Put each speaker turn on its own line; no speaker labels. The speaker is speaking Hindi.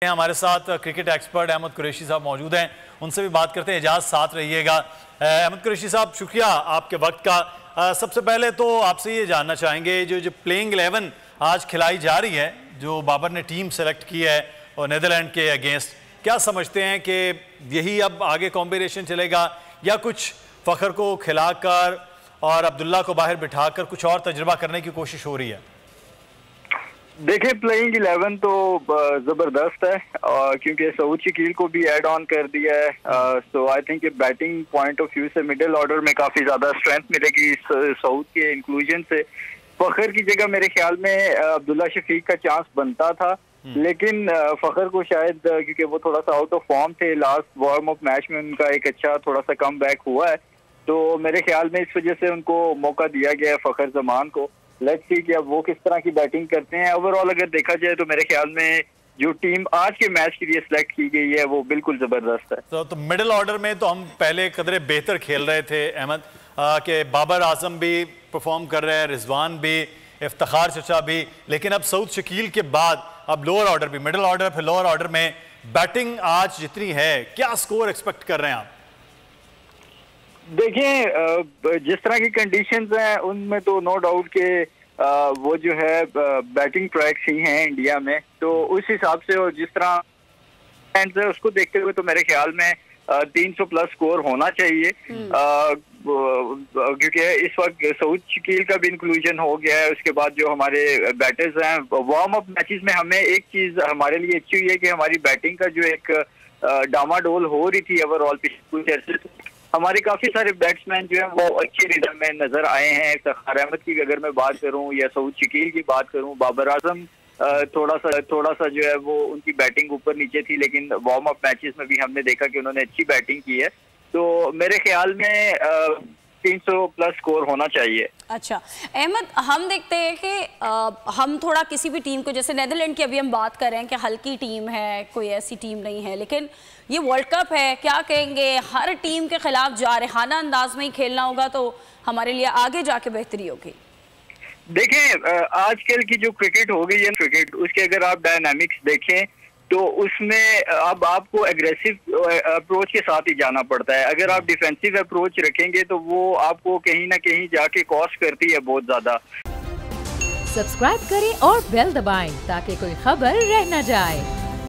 हमारे साथ क्रिकेट एक्सपर्ट अहमद कुरैशी साहब मौजूद हैं, उनसे भी बात करते हैं। एजाज साथ रहिएगा। अहमद कुरैशी साहब, शुक्रिया आपके वक्त का। सबसे पहले तो आपसे ये जानना चाहेंगे, जो प्लेइंग 11 आज खिलाई जा रही है, जो बाबर ने टीम सेलेक्ट की है और नीदरलैंड के अगेंस्ट, क्या समझते हैं कि यही अब आगे कॉम्बिनेशन चलेगा या कुछ फ़खर को खिलाकर और अब्दुल्ला को बाहर बिठाकर कुछ और तजुर्बा करने की कोशिश हो रही है?
देखिए, प्लेइंग 11 तो जबरदस्त है क्योंकि सऊद शकील को भी ऐड ऑन कर दिया है। So I think batting point of view से मिडिल ऑर्डर में काफी ज्यादा स्ट्रेंथ मिलेगी सऊद के इंक्लूजन से। फखर की जगह मेरे ख्याल में अब्दुल्ला शफीक का चांस बनता था, लेकिन फखर को शायद क्योंकि वो थोड़ा सा आउट ऑफ फॉर्म थे, लास्ट वार्म अप मैच में उनका एक अच्छा थोड़ा सा कम बैक हुआ है, तो मेरे ख्याल में इस वजह से उनको मौका दिया गया है फखर जमान को। लेट्स सी कि अब वो किस तरह की बैटिंग करते हैं। ओवरऑल अगर देखा जाए तो मेरे ख्याल में जो टीम आज के मैच के लिए सिलेक्ट की गई है वो बिल्कुल जबरदस्त है।
तो मिडिल ऑर्डर में तो हम पहले कदरे बेहतर खेल रहे थे अहमद, कि बाबर आजम भी परफॉर्म कर रहे हैं, रिजवान भी, इफ्तिखार चचा भी, लेकिन अब सऊद शकील के बाद अब लोअर ऑर्डर भी, मिडिल ऑर्डर फिर लोअर ऑर्डर में बैटिंग आज जितनी है, क्या स्कोर एक्सपेक्ट कर रहे हैं आप?
देखिए, जिस तरह की कंडीशंस हैं उनमें तो नो डाउट के वो जो है बैटिंग ट्रैक्स ही हैं इंडिया में, तो उस हिसाब से और जिस तरह उसको देखते हुए तो मेरे ख्याल में 300 प्लस स्कोर होना चाहिए, क्योंकि इस वक्त सऊद शकील का भी इंक्लूजन हो गया है। उसके बाद जो हमारे बैटर्स हैं, वार्म अप मैचेस में हमें एक चीज हमारे लिए अच्छी हुई है कि हमारी बैटिंग का जो एक डामाडोल हो रही थी ओवरऑल पिछले कुछ अर्से से, हमारे काफी सारे बैट्समैन जो हैं वो अच्छे रिदम में नजर आए हैं। इफ्तिखार अहमद की अगर मैं बात करूं या सऊद शकील की बात करूं, बाबर आजम थोड़ा सा जो है वो उनकी बैटिंग ऊपर नीचे थी, लेकिन वार्म अप मैचेस में भी हमने देखा कि उन्होंने अच्छी बैटिंग की है, तो मेरे ख्याल में 300 प्लस स्कोर होना चाहिए।
अच्छा अहमद, हम देखते हैं कि हम थोड़ा किसी भी टीम को, जैसे नीदरलैंड की अभी हम बात कर रहे हैं कि हल्की टीम है, कोई ऐसी टीम नहीं है, लेकिन ये वर्ल्ड कप है, क्या कहेंगे, हर टीम के खिलाफ जारहाना अंदाज में ही खेलना होगा तो हमारे लिए आगे जाके बेहतरी होगी।
देखें, आजकल की जो क्रिकेट हो गई है क्रिकेट, उसके अगर आप डायनामिक्स देखें तो उसमें अब आपको एग्रेसिव अप्रोच के साथ ही जाना पड़ता है। अगर आप डिफेंसिव अप्रोच रखेंगे तो वो आपको कहीं ना कहीं जाके कॉस्ट करती है बहुत ज्यादा।
सब्सक्राइब करें और बेल दबाएं ताकि कोई खबर रह न जाए।